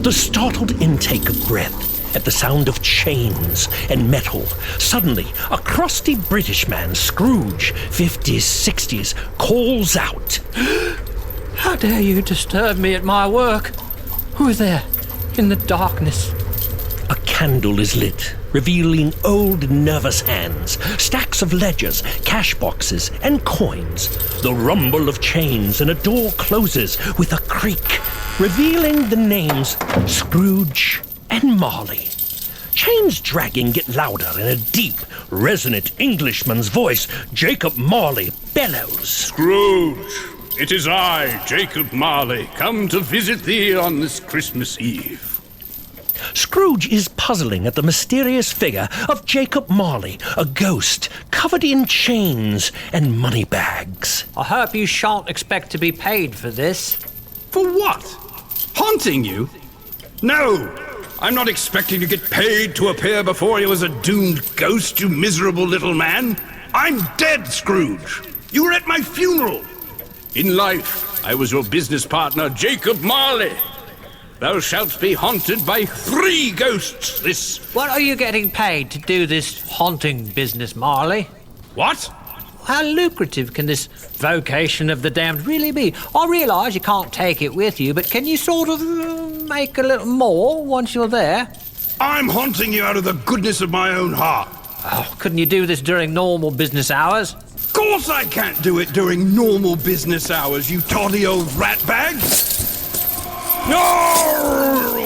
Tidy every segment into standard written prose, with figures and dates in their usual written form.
the startled intake of breath at the sound of chains and metal. Suddenly, a crusty British man, Scrooge, 50s, 60s, calls out, "How dare you disturb me at my work? Who is there in the darkness?" A candle is lit, revealing old nervous hands, stacks of ledgers, cash boxes, and coins. The rumble of chains, and a door closes with a creak, revealing the names Scrooge and Marley. Chains dragging get louder, and a deep, resonant Englishman's voice, Jacob Marley, bellows, "Scrooge, it is I, Jacob Marley, come to visit thee on this Christmas Eve." Scrooge is puzzling at the mysterious figure of Jacob Marley, a ghost covered in chains and money bags. "I hope you shan't expect to be paid for this." For what? Haunting you? No! I'm not expecting to get paid to appear before you as a doomed ghost, you miserable little man. I'm dead, Scrooge. You were at my funeral. In life, I was your business partner, Jacob Marley. Thou shalt be haunted by 3 ghosts this... What are you getting paid to do this haunting business, Marley? What? How lucrative can this vocation of the damned really be? I realise you can't take it with you, but can you sort of make a little more once you're there? I'm haunting you out of the goodness of my own heart. Oh, couldn't you do this during normal business hours? Of course I can't do it during normal business hours, you toddy old ratbag. No!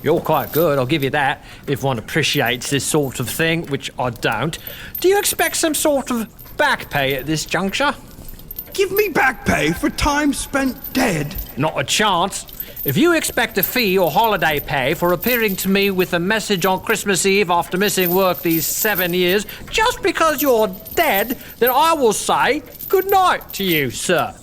You're quite good, I'll give you that, if one appreciates this sort of thing, which I don't. Do you expect some sort of back pay at this juncture? Give me back pay for time spent dead? Not a chance. If you expect a fee or holiday pay for appearing to me with a message on Christmas Eve after missing work these 7 years, just because you're dead, then I will say good night to you, sir.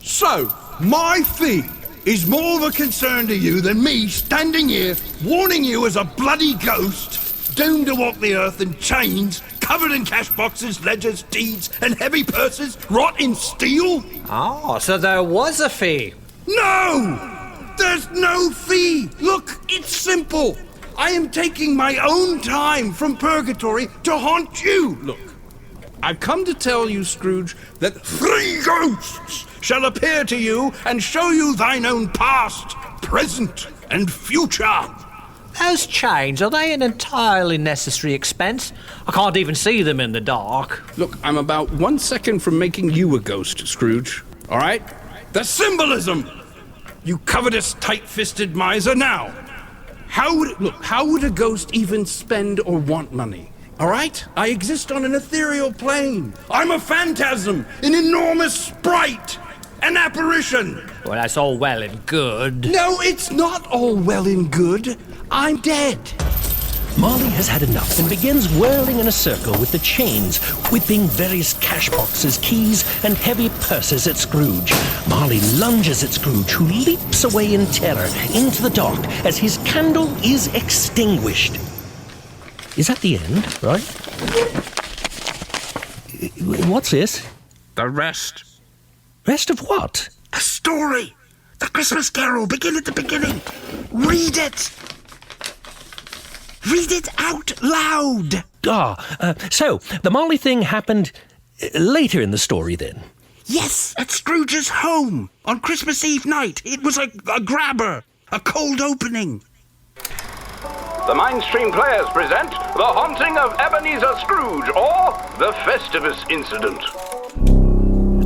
So, my fee is more of a concern to you than me standing here warning you as a bloody ghost, doomed to walk the earth in chains, covered in cash boxes, ledgers, deeds, and heavy purses, wrought in steel? Oh, so there was a fee. No! There's no fee! Look, it's simple. I am taking my own time from purgatory to haunt you. Look, I've come to tell you, Scrooge, that 3 ghosts shall appear to you and show you thine own past, present, and future. Those chains, are they an entirely necessary expense? I can't even see them in the dark. Look, I'm about 1 second from making you a ghost, Scrooge. All right? The symbolism! You covetous, tight-fisted miser. Now, how would a ghost even spend or want money? All right? I exist on an ethereal plane. I'm a phantasm, an enormous sprite, an apparition. Well, that's all well and good. No, it's not all well and good. I'm dead. Marley has had enough and begins whirling in a circle with the chains, whipping various cash boxes, keys, and heavy purses at Scrooge. Marley lunges at Scrooge, who leaps away in terror into the dark as his candle is extinguished. Is that the end, right? What's this? The rest. Rest of what? The story. The Christmas Carol. Begin at the beginning. Read it. Read it out loud. So the Marley thing happened later in the story then? Yes, at Scrooge's home on Christmas Eve night. It was a grabber, a cold opening. The Mainstream Players present The Haunting of Ebenezer Scrooge, or The Festivus Incident.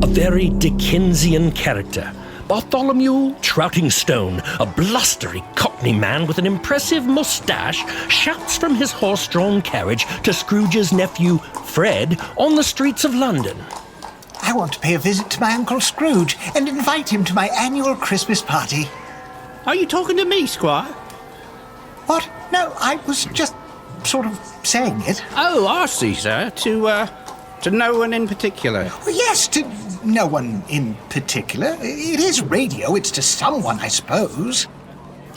A very Dickensian character. Bartholomew Troutingstone, a blustery Cockney man with an impressive moustache, shouts from his horse-drawn carriage to Scrooge's nephew, Fred, on the streets of London. I want to pay a visit to my Uncle Scrooge and invite him to my annual Christmas party. Are you talking to me, Squire? What? No, I was just sort of saying it. Oh, I see, sir. To no one in particular. Well, yes, to no one in particular. It is radio. It's to someone, I suppose.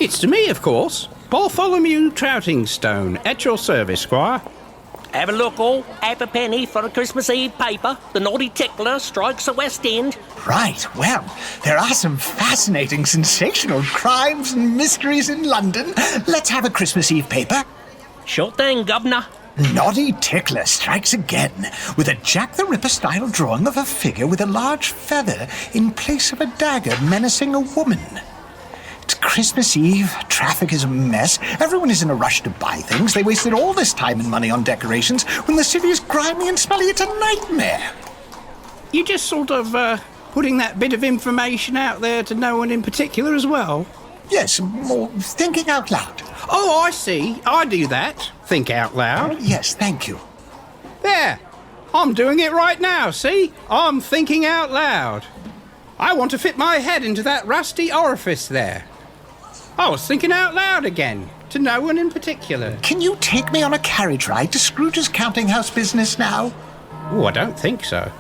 It's to me, of course. Bartholomew Troutingstone, at your service, Squire. Have a look, all. Half a penny for a Christmas Eve paper. The naughty tickler strikes the West End. Right, well, there are some fascinating, sensational crimes and mysteries in London. Let's have a Christmas Eve paper. Sure thing, governor. Naughty Tickler strikes again with a Jack the Ripper-style drawing of a figure with a large feather in place of a dagger menacing a woman. It's Christmas Eve, traffic is a mess, everyone is in a rush to buy things. They wasted all this time and money on decorations when the city is grimy and smelly. It's a nightmare. You just sort of putting that bit of information out there to no one in particular as well? Yes, more thinking out loud. Oh, I see. I do that. Think out loud. Yes, thank you. There. I'm doing it right now, see? I'm thinking out loud. I want to fit my head into that rusty orifice there. I was thinking out loud again, to no one in particular. Can you take me on a carriage ride to Scrooge's counting house business now? Oh, I don't think so.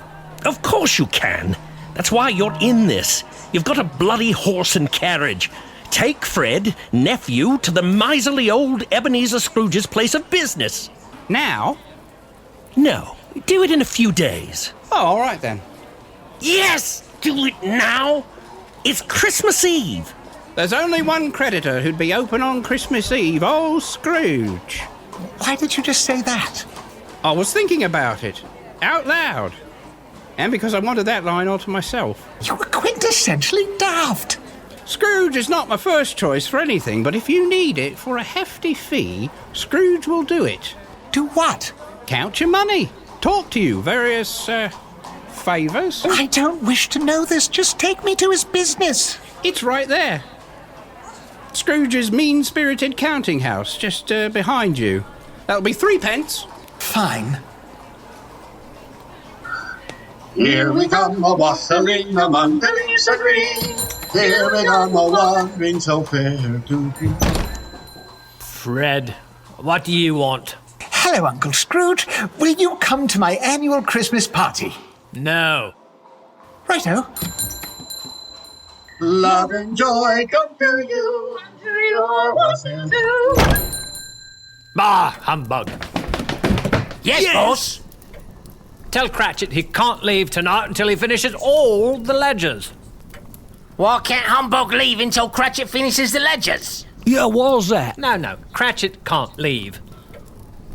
Of course you can. That's why you're in this. You've got a bloody horse and carriage. Take Fred, nephew, to the miserly old Ebenezer Scrooge's place of business. Now? No, do it in a few days. Oh, all right then. Yes, do it now. It's Christmas Eve. There's only one creditor who'd be open on Christmas Eve, old Scrooge. Why did you just say that? I was thinking about it, out loud. And because I wanted that line all to myself. You were quintessentially daft. Scrooge is not my first choice for anything, but if you need it for a hefty fee, Scrooge will do it. Do what? Count your money. Talk to you. Various, favours. I don't wish to know this. Just take me to his business. It's right there. Scrooge's mean-spirited counting house, just behind you. That'll be 3 pence. Fine. Here we come a-wassailing among the leaves of green. Here we come a-wandering so fair to be. Fred, what do you want? Hello, Uncle Scrooge. Will you come to my annual Christmas party? No. Righto. Love and joy come to you, and to your wassail too. Bah, humbug. Yes, boss. Tell Cratchit he can't leave tonight until he finishes all the ledgers. Why can't Humbug leave until Cratchit finishes the ledgers? Yeah, what's that? No, Cratchit can't leave.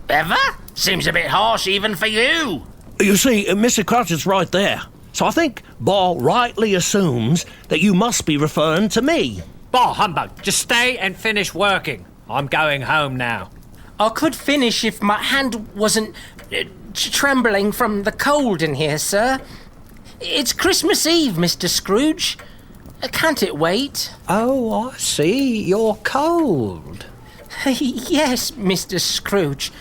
Ever? Seems a bit harsh even for you. You see, Mr. Cratchit's right there. So I think Ball rightly assumes that you must be referring to me. Bah, humbug. Just stay and finish working. I'm going home now. I could finish if my hand wasn't trembling from the cold in here, sir. It's Christmas Eve, Mr. Scrooge. Can't it wait? Oh, I see. You're cold. Yes, Mr. Scrooge.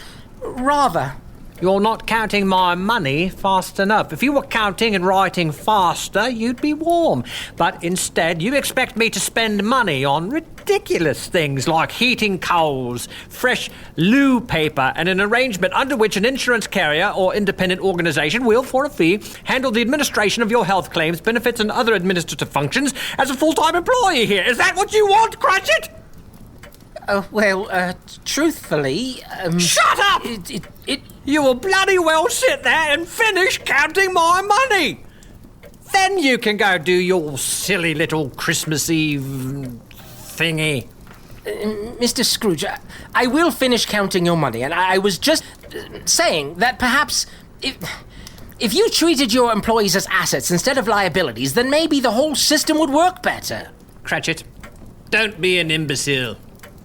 Rather. You're not counting my money fast enough. If you were counting and writing faster, you'd be warm. But instead, you expect me to spend money on ridiculous things like heating coals, fresh loo paper, and an arrangement under which an insurance carrier or independent organisation will, for a fee, handle the administration of your health claims, benefits, and other administrative functions as a full-time employee here. Is that what you want, Cratchit? Truthfully... Shut up! You will bloody well sit there and finish counting my money. Then you can go do your silly little Christmas Eve thingy. Mr. Scrooge, I will finish counting your money, and I was just saying that perhaps if you treated your employees as assets instead of liabilities, then maybe the whole system would work better. Cratchit, don't be an imbecile.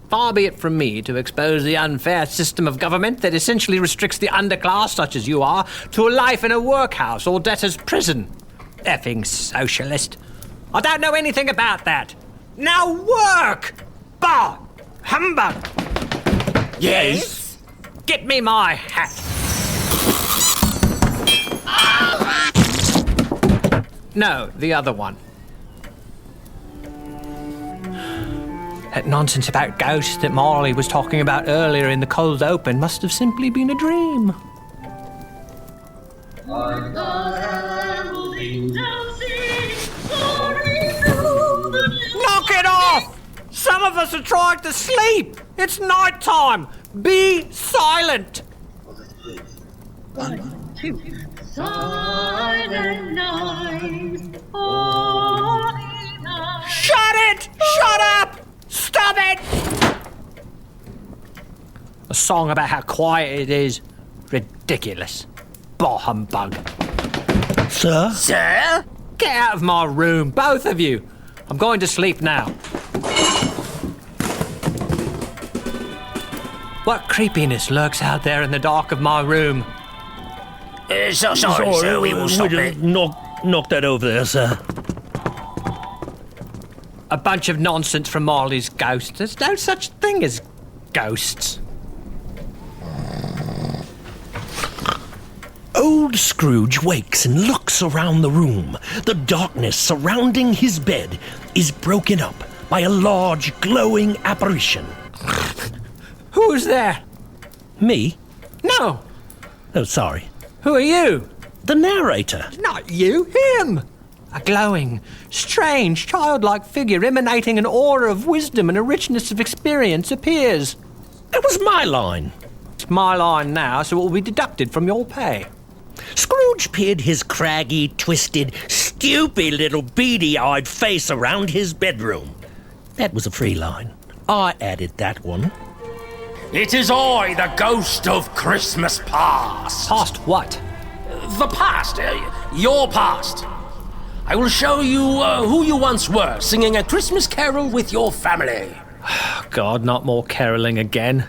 Far be it from me to expose the unfair system of government that essentially restricts the underclass, such as you are, to a life in a workhouse or debtor's prison. Effing socialist. I don't know anything about that. Now work! Bah! Humbug! Yes? Get me my hat. No, the other one. That nonsense about ghosts that Marley was talking about earlier in the cold open must have simply been a dream. Knock it off! Some of us are trying to sleep. It's night time. Be silent. 1, 2. Silent night, holy night. Shut it! Shut up! Stop it! A song about how quiet it is. Ridiculous. Bah humbug. Sir? Sir? Get out of my room, both of you. I'm going to sleep now. What creepiness lurks out there in the dark of my room? Sorry, sir, we will stop it. Knock that over there, sir. A bunch of nonsense from Marley's ghost. There's no such thing as ghosts. Old Scrooge wakes and looks around the room. The darkness surrounding his bed is broken up by a large, glowing apparition. Who's there? Me? No. Oh, sorry. Who are you? The narrator. Not you, him. A glowing, strange, childlike figure emanating an aura of wisdom and a richness of experience appears. That was my line. It's my line now, so it will be deducted from your pay. Scrooge peered his craggy, twisted, stupid little beady-eyed face around his bedroom. That was a free line. I added that one. It is I, the ghost of Christmas past. Past what? The past. Your past. I will show you who you once were, singing a Christmas carol with your family. God, not more caroling again.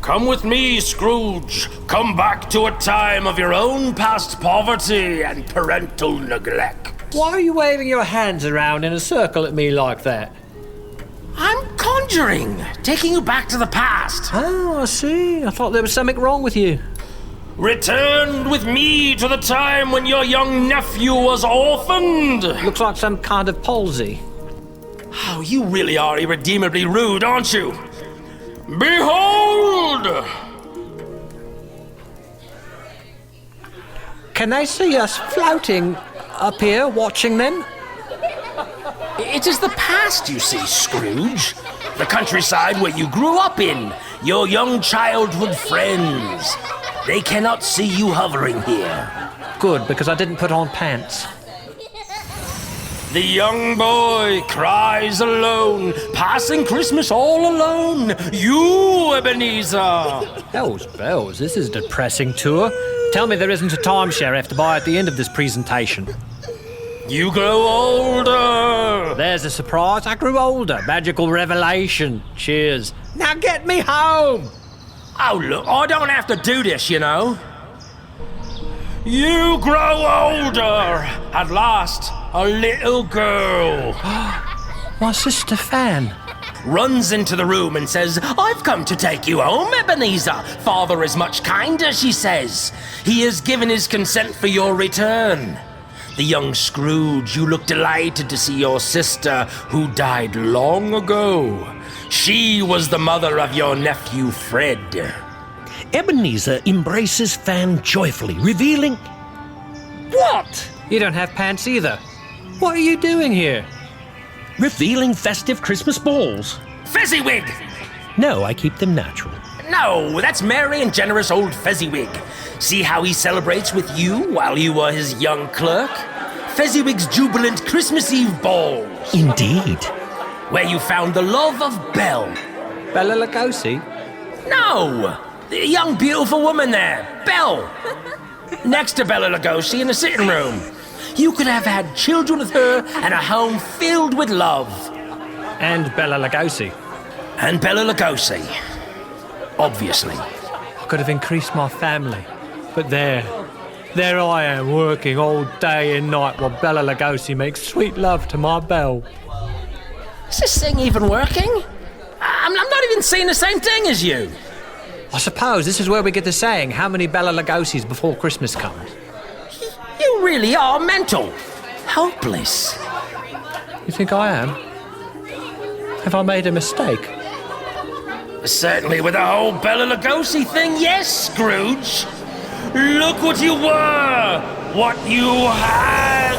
Come with me, Scrooge. Come back to a time of your own past poverty and parental neglect. Why are you waving your hands around in a circle at me like that? I'm conjuring, taking you back to the past. Oh, I see. I thought there was something wrong with you. Return with me to the time when your young nephew was orphaned. Looks like some kind of palsy. Oh, you really are irredeemably rude, aren't you? Behold! Can they see us floating up here watching them? It is the past, you see, Scrooge. The countryside where you grew up in, your young childhood friends. They cannot see you hovering here. Good, because I didn't put on pants. The young boy cries alone, passing Christmas all alone. You, Ebenezer! Bells, this is a depressing tour. Tell me there isn't a timeshare I have to buy at the end of this presentation. You grow older. There's a surprise. I grew older. Magical revelation. Cheers. Now get me home. Oh, look, I don't have to do this, you know. You grow older. At last, a little girl. My sister Fan. Runs into the room and says, I've come to take you home, Ebenezer. Father is much kinder, she says. He has given his consent for your return. The young Scrooge, you look delighted to see your sister, who died long ago. She was the mother of your nephew, Fred. Ebenezer embraces Fan joyfully, revealing... What? You don't have pants either. What are you doing here? Revealing festive Christmas balls. Fezziwig! No, I keep them natural. No, that's merry and generous old Fezziwig. See how he celebrates with you while you were his young clerk? Fezziwig's jubilant Christmas Eve balls. Indeed. Where you found the love of Belle. Bella Lugosi? No! The young beautiful woman there, Belle. Next to Bella Lugosi in the sitting room. You could have had children with her and a home filled with love. And Bella Lugosi. And Bella Lugosi. Obviously. I could have increased my family. But there I am working all day and night while Bella Lugosi makes sweet love to my Belle. Is this thing even working? I'm not even seeing the same thing as you. I suppose this is where we get the saying, how many Bella Lugosis before Christmas comes? You really are mental. Hopeless. You think I am? Have I made a mistake? Certainly with the whole Bella Lugosi thing, yes, Scrooge. Look what you were, what you had.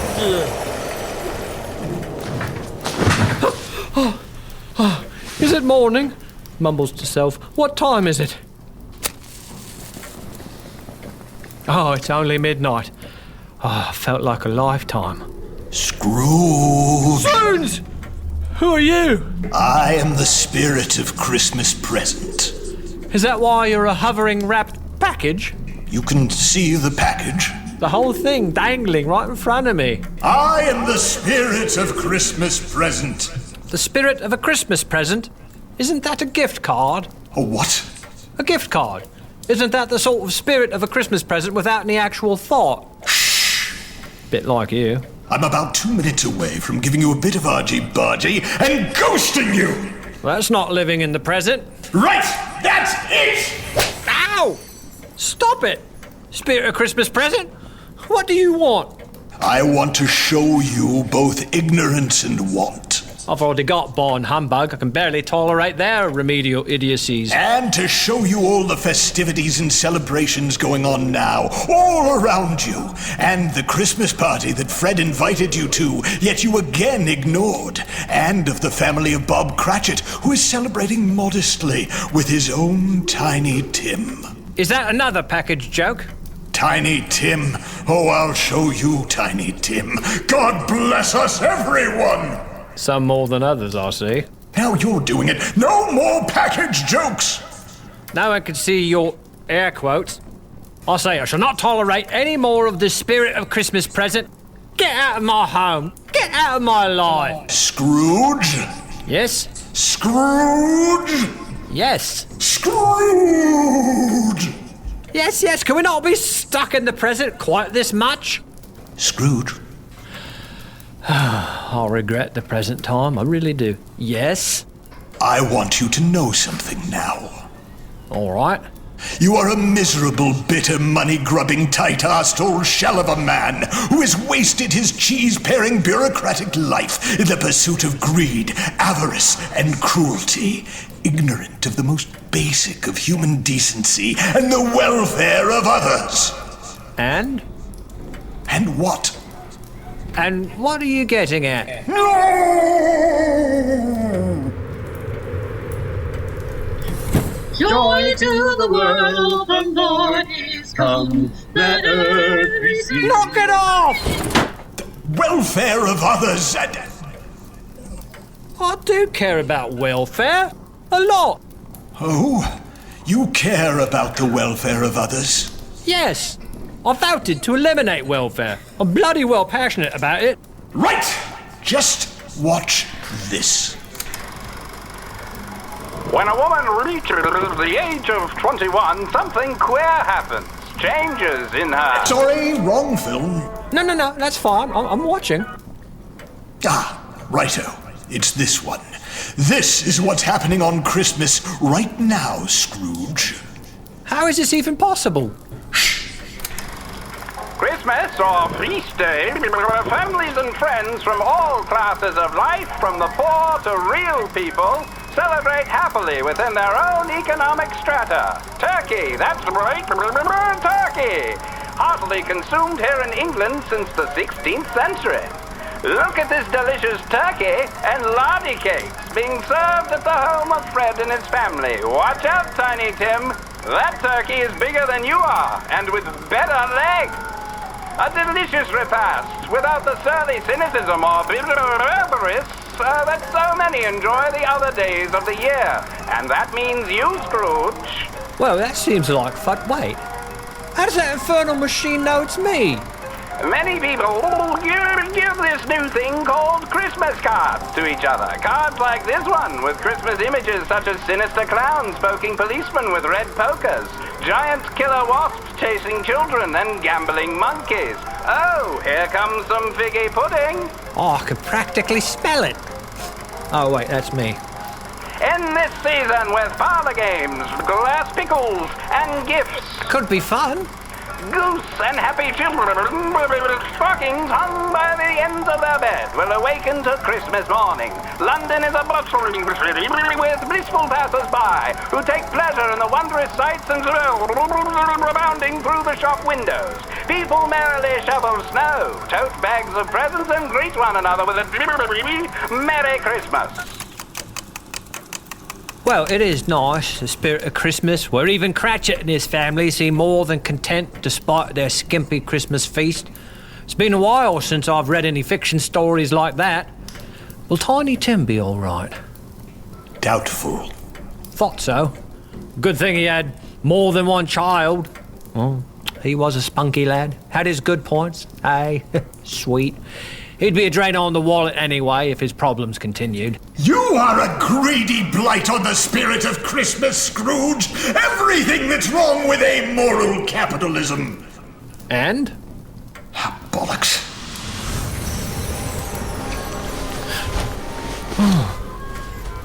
Is it morning? Mumbles to self. What time is it? Oh, it's only midnight. Oh, felt like a lifetime. Scrooge! Bones! Who are you? I am the spirit of Christmas present. Is that why you're a hovering wrapped package? You can see the package. The whole thing dangling right in front of me. I am the spirit of Christmas present. The spirit of a Christmas present? Isn't that a gift card? A what? A gift card. Isn't that the sort of spirit of a Christmas present without any actual thought? Shh! Bit like you. I'm about 2 minutes away from giving you a bit of argy-bargy and ghosting you! Well, that's not living in the present. Right! That's it! Ow! Stop it! Spirit of Christmas present? What do you want? I want to show you both ignorance and want. I've already got born humbug. I can barely tolerate their remedial idiocies. And to show you all the festivities and celebrations going on now, all around you, and the Christmas party that Fred invited you to, yet you again ignored, and of the family of Bob Cratchit, who is celebrating modestly with his own Tiny Tim. Is that another package joke? Tiny Tim. Oh, I'll show you, Tiny Tim. God bless us, everyone! Some more than others, I see. Now you're doing it. No more package jokes! Now I can see your air quotes. I say I shall not tolerate any more of the spirit of Christmas present. Get out of my home. Get out of my life. Scrooge? Yes? Scrooge? Yes. Scrooge! Yes, yes. Can we not be stuck in the present quite this much? Scrooge? I'll regret the present time, I really do. Yes? I want you to know something now. All right. You are a miserable, bitter, money-grubbing, tight-assed old shell of a man who has wasted his cheese-paring bureaucratic life in the pursuit of greed, avarice, and cruelty, ignorant of the most basic of human decency and the welfare of others. And? And what? And what are you getting at? No! Joy to the world, the Lord is come. Let earth receive. Knock it off! Welfare of others and... I do care about welfare. A lot. Oh, you care about the welfare of others? Yes. I voted to eliminate welfare. I'm bloody well passionate about it. Right! Just watch this. When a woman reaches the age of 21, something queer happens. Changes in her. Sorry, wrong film. No, that's fine. I'm watching. Ah, righto. It's this one. This is what's happening on Christmas right now, Scrooge. How is this even possible? Christmas or feast day, families and friends from all classes of life, from the poor to real people, celebrate happily within their own economic strata. Turkey, that's right, turkey! Heartily consumed here in England since the 16th century. Look at this delicious turkey and lardy cakes being served at the home of Fred and his family. Watch out, Tiny Tim. That turkey is bigger than you are, and with better legs. A delicious repast, without the surly cynicism or avarice that so many enjoy the other days of the year. And that means you, Scrooge. Well, that seems like fun. Wait. How does that infernal machine know it's me? Many people give this new thing called Christmas cards to each other. Cards like this one, with Christmas images such as sinister clowns poking policemen with red pokers, giant killer wasps chasing children, and gambling monkeys. Oh, here comes some figgy pudding. Oh, I can practically smell it. Oh, wait, that's me. In this season with parlor games, glass pickles, and gifts. Could be fun. Goose and happy children with stockings hung by the ends of their bed will awaken to Christmas morning. London is a bustling city with blissful passers-by who take pleasure in the wondrous sights and thrills rebounding through the shop windows. People merrily shovel snow, tote bags of presents, and greet one another with a Merry Christmas. Well, it is nice, the spirit of Christmas, where even Cratchit and his family seem more than content despite their skimpy Christmas feast. It's been a while since I've read any fiction stories like that. Will Tiny Tim be all right? Doubtful. Thought so. Good thing he had more than one child. Well, he was a spunky lad, had his good points. Aye, sweet. He'd be a drain on the wallet anyway if his problems continued. You are a greedy blight on the spirit of Christmas, Scrooge. Everything that's wrong with amoral capitalism. And? Bollocks.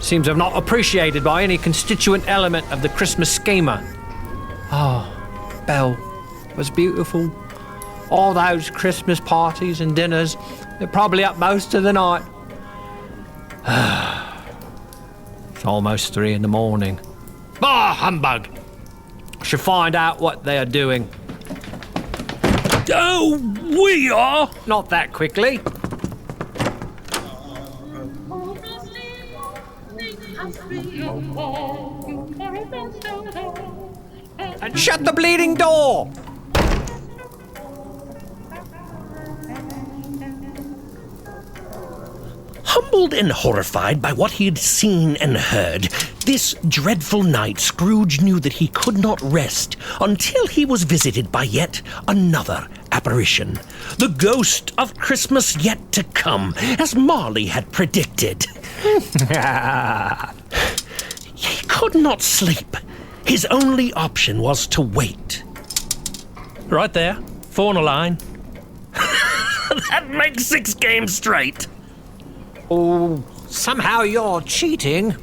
Seems I'm not appreciated by any constituent element of the Christmas schema. Oh, Belle was beautiful. All those Christmas parties and dinners, they're probably up most of the night. It's almost 3 a.m. Bah, humbug! I should find out what they are doing. Oh, we are! Not that quickly. And shut the bleeding door! Humbled and horrified by what he had seen and heard, this dreadful night Scrooge knew that he could not rest until he was visited by yet another apparition, the ghost of Christmas yet to come, as Marley had predicted. He could not sleep. His only option was to wait. Right there, 4 on a line. That makes 6 games straight. Oh, somehow you're cheating.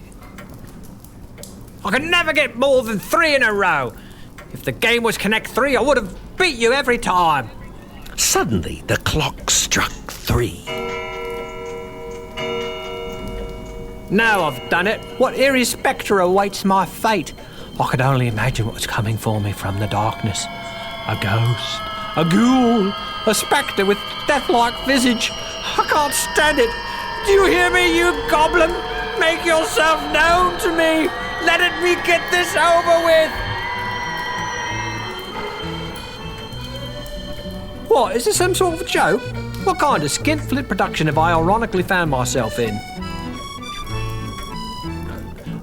I could never get more than 3 in a row. If the game was Connect 3, I would have beat you every time. Suddenly, the clock struck 3. Now I've done it. What eerie spectre awaits my fate? I could only imagine what was coming for me from the darkness. A ghost, a ghoul, a spectre with death-like visage. I can't stand it. Do you hear me, you goblin? Make yourself known to me. Let me get this over with. What, is this some sort of a joke? What kind of skinflint production have I ironically found myself in?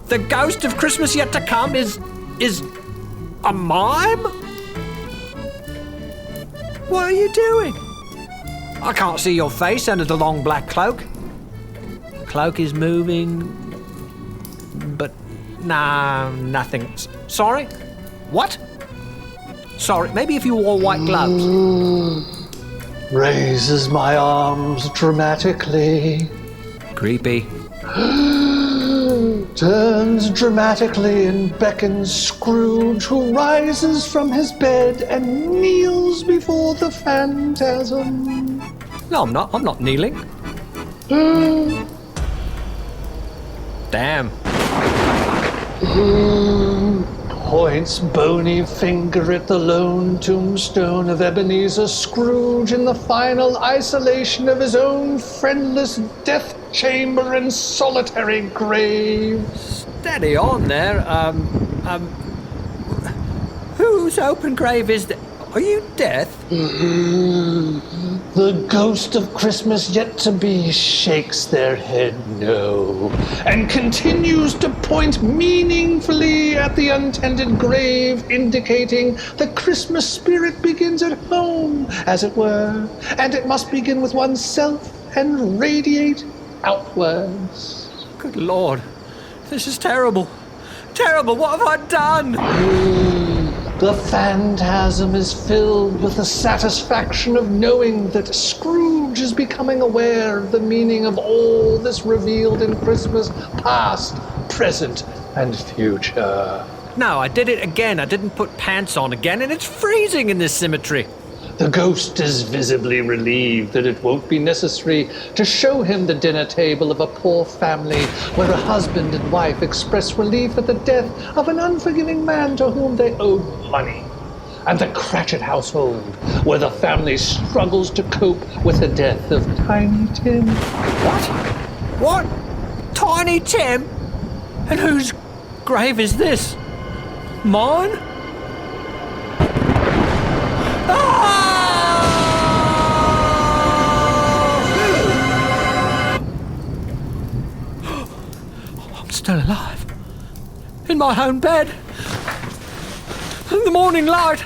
The ghost of Christmas yet to come is a mime? What are you doing? I can't see your face under the long black cloak. Cloak is moving, but nah, nothing. Sorry? What? Sorry, maybe if you wore white gloves. Raises my arms dramatically. Creepy. Turns dramatically and beckons Scrooge, who rises from his bed and kneels before the phantasm. No, I'm not. I'm not kneeling. Damn. Points bony finger at the lone tombstone of Ebenezer Scrooge in the final isolation of his own friendless death chamber and solitary grave. Steady on there. Whose open grave is that? Are you Death? The ghost of Christmas yet to be shakes their head no, and continues to point meaningfully at the untended grave, indicating the Christmas spirit begins at home, as it were, and it must begin with oneself and radiate outwards. Good Lord. This is terrible. Terrible. What have I done? The phantasm is filled with the satisfaction of knowing that Scrooge is becoming aware of the meaning of all this revealed in Christmas, past, present, and future. No, I did it again. I didn't put pants on again, and it's freezing in this cemetery. The ghost is visibly relieved that it won't be necessary to show him the dinner table of a poor family where a husband and wife express relief at the death of an unforgiving man to whom they owed money, and the Cratchit household where the family struggles to cope with the death of Tiny Tim. What? Tiny Tim? And who's grave is this? Mine? Ah! I'm still alive. In my own bed. In the morning light.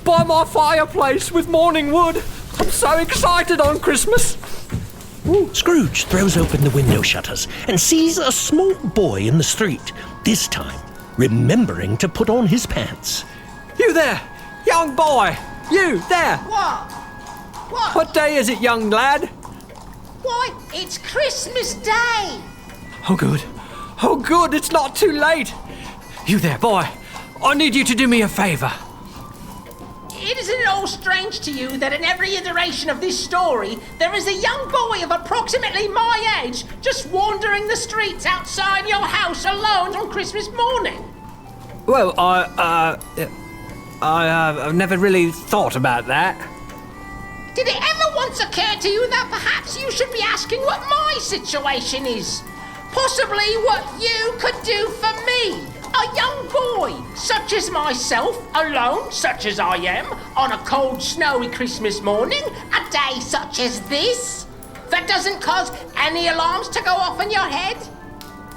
By my fireplace with morning wood. I'm so excited on Christmas. Scrooge throws open the window shutters and sees a small boy in the street, this time remembering to put on his pants. You there, young boy! You there! What? What day is it, young lad? Why, it's Christmas Day! Oh, good. Oh, good, it's not too late. You there, boy. I need you to do me a favour. Isn't it all strange to you that in every iteration of this story, there is a young boy of approximately my age just wandering the streets outside your house alone on Christmas morning? Well, I've never really thought about that. Did it ever once occur to you that perhaps you should be asking what my situation is? Possibly what you could do for me? A young boy, such as myself, alone, such as I am, on a cold, snowy Christmas morning, a day such as this, that doesn't cause any alarms to go off in your head?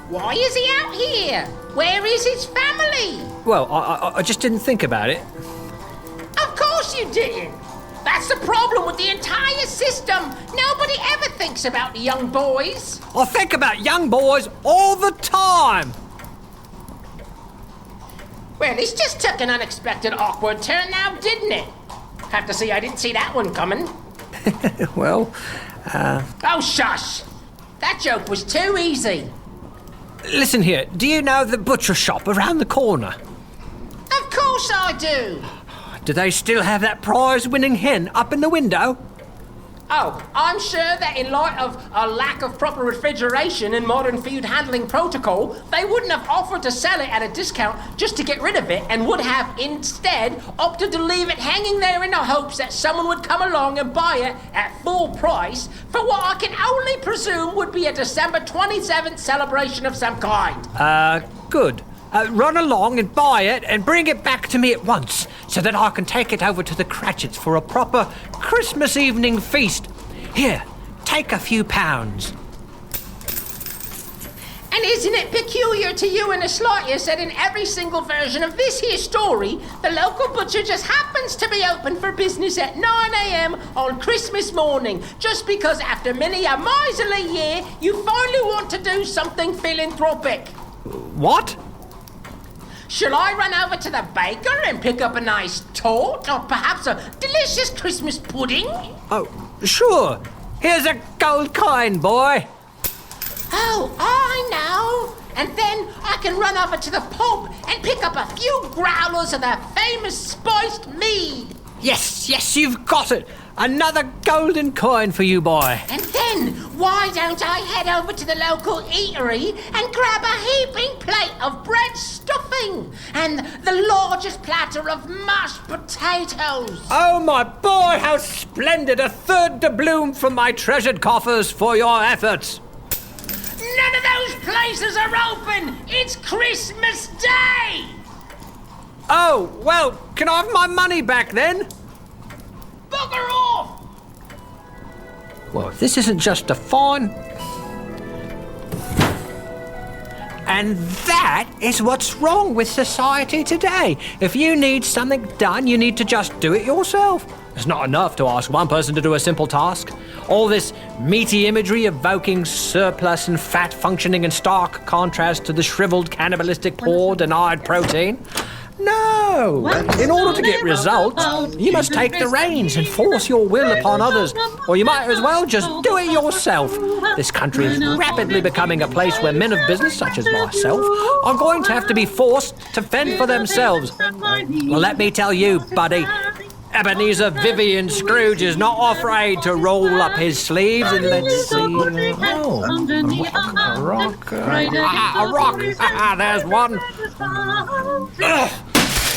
Why is he out here? Where is his family? Well, I just didn't think about it. Of course you didn't. That's the problem with the entire system. Nobody ever thinks about the young boys. I think about young boys all the time. Well, this just took an unexpected, awkward turn now, didn't it? Have to say I didn't see that one coming. Well, Oh, shush! That joke was too easy. Listen here, do you know the butcher shop around the corner? Of course I do. Do they still have that prize-winning hen up in the window? Oh, I'm sure that in light of a lack of proper refrigeration and modern food handling protocol, they wouldn't have offered to sell it at a discount just to get rid of it and would have instead opted to leave it hanging there in the hopes that someone would come along and buy it at full price for what I can only presume would be a December 27th celebration of some kind. Good. Run along and buy it and bring it back to me at once so that I can take it over to the Cratchits for a proper Christmas evening feast. Here, take a few pounds. And isn't it peculiar to you in the slightest that in every single version of this here story, the local butcher just happens to be open for business at 9 a.m. on Christmas morning, just because after many a miserly year, you finally want to do something philanthropic? What? Shall I run over to the baker and pick up a nice tort, or perhaps a delicious Christmas pudding? Oh, sure. Here's a gold coin, boy. Oh, I know. And then I can run over to the pub and pick up a few growlers of the famous spiced mead. Yes, you've got it. Another golden coin for you, boy. And then, why don't I head over to the local eatery and grab a heaping plate of bread stuffing and the largest platter of mashed potatoes? Oh, my boy, how splendid. A third doubloon from my treasured coffers for your efforts. None of those places are open. It's Christmas Day. Oh, well, can I have my money back then? Bugger off! Well, if this isn't just a fine... And that is what's wrong with society today. If you need something done, you need to just do it yourself. It's not enough to ask one person to do a simple task. All this meaty imagery evoking surplus and fat functioning in stark contrast to the shriveled cannibalistic poor denied protein. No! In order to get results, you must take the reins and force your will upon others, or you might as well just do it yourself. This country is rapidly becoming a place where men of business, such as myself, are going to have to be forced to fend for themselves. Well, let me tell you, buddy, Ebenezer Vivian Scrooge is not afraid to roll up his sleeves and let's see... Oh, a rock. There's one. Ugh.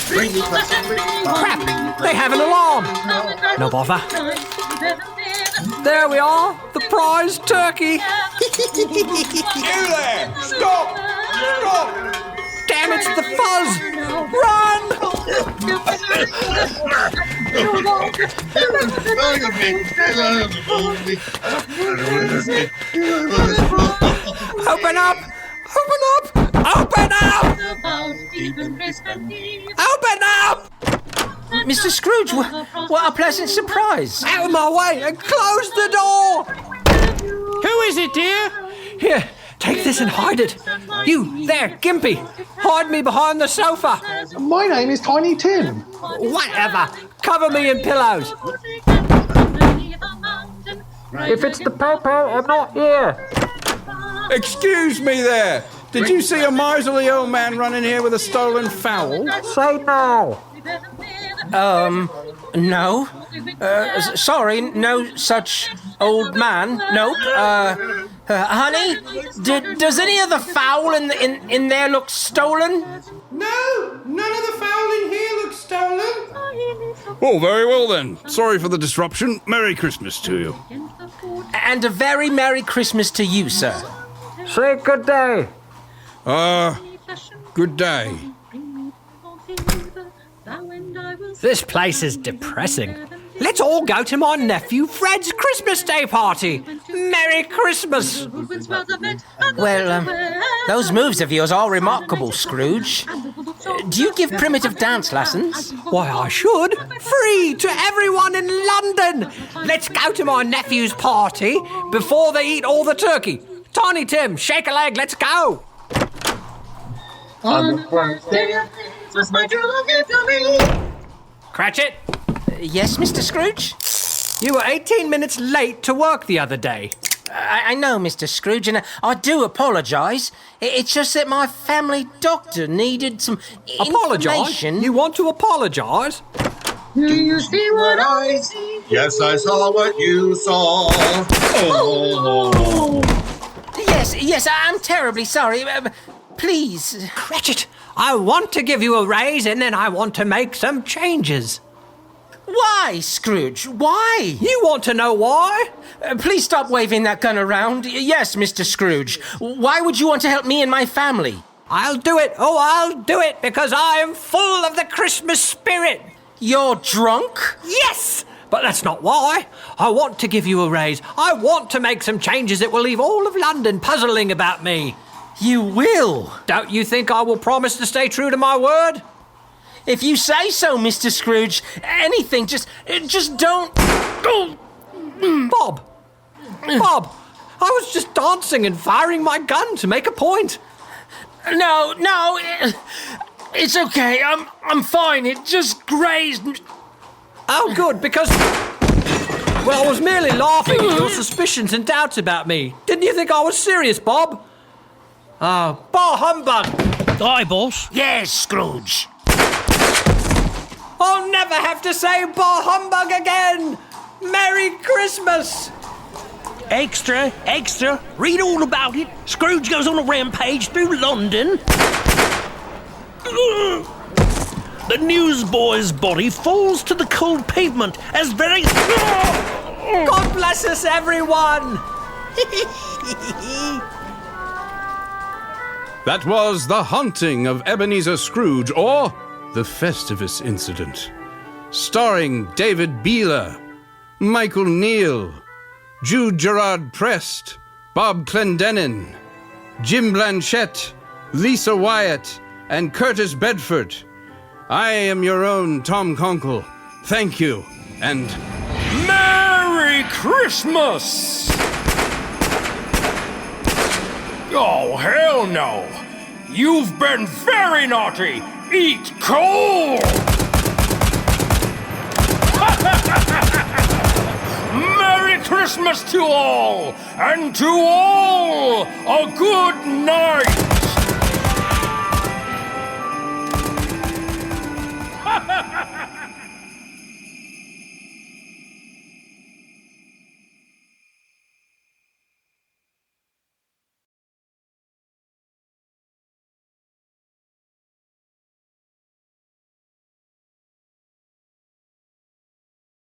Crap! They have an alarm! No bother. There we are, the prize turkey. You there! Stop! Stop! damn, it's the fuzz! Run! Open up! Open up! Open up! Open up! Mr. Scrooge, what a pleasant surprise. Out of my way and close the door! Who is it, dear? Here, take this and hide it. You, there, Gimpy. Hide me behind the sofa. My name is Tiny Tim. Whatever. Cover me in pillows. If it's the Popo, I'm not here. Excuse me there. Did you see a miserly old man running here with a stolen fowl? Say no. No. Sorry, no such old man. Nope. Honey, does any of the fowl in there look stolen? No, none of the fowl in here looks stolen. Oh, very well then. Sorry for the disruption. Merry Christmas to you. And a very Merry Christmas to you, sir. Say good day. Good day. This place is depressing. Let's all go to my nephew Fred's Christmas Day party. Merry Christmas. Well, those moves of yours are remarkable, Scrooge. Do you give primitive dance lessons? Why, I should. Free to everyone in London. Let's go to my nephew's party before they eat all the turkey. Tiny Tim, shake a leg, let's go. On the first day of Christmas, my true love gave to me. Cratchit, Yes, Mr. Scrooge? you were 18 minutes late to work the other day. I know, Mr. Scrooge, and I do apologise. It's just that my family doctor needed some Apologise? information. You want to apologise? Do you see what I see? Yes, I saw what you saw. Oh. Yes, I'm terribly sorry. Please. Cratchit, I want to give you a raise and then I want to make some changes. Why, Scrooge? Why? You want to know why? Please stop waving that gun around. Yes, Mr. Scrooge. Why would you want to help me and my family? I'll do it. Oh, I'll do it because I am full of the Christmas spirit. You're drunk? Yes! But that's not why. I want to give you a raise. I want to make some changes that will leave all of London puzzling about me. You will? Don't you think I will promise to stay true to my word? If you say so, Mr. Scrooge. Anything, just don't... Bob! Bob! I was just dancing and firing my gun to make a point. No, it's okay. I'm fine. It just grazed me. Oh, good, because... Well, I was merely laughing at your suspicions and doubts about me. Didn't you think I was serious, Bob? Oh, bah humbug! Aye, boss. Yes, Scrooge. I'll never have to say bah humbug again! Merry Christmas! Extra, extra. Read all about it. Scrooge goes on a rampage through London. The newsboy's body falls to the cold pavement as very... God bless us, everyone! That was The Haunting of Ebenezer Scrooge, or The Festivus Incident. Starring David Beeler, Michael Neal, Jude Gerard Prest, Bob Clendenin, Jim Blanchett, Lisa Wyatt, and Kurtis Bedford. I am your own Tom Konkle. Thank you, and Merry Christmas! Oh, hell no! You've been very naughty! Eat coal! Merry Christmas to all! And to all, a good night!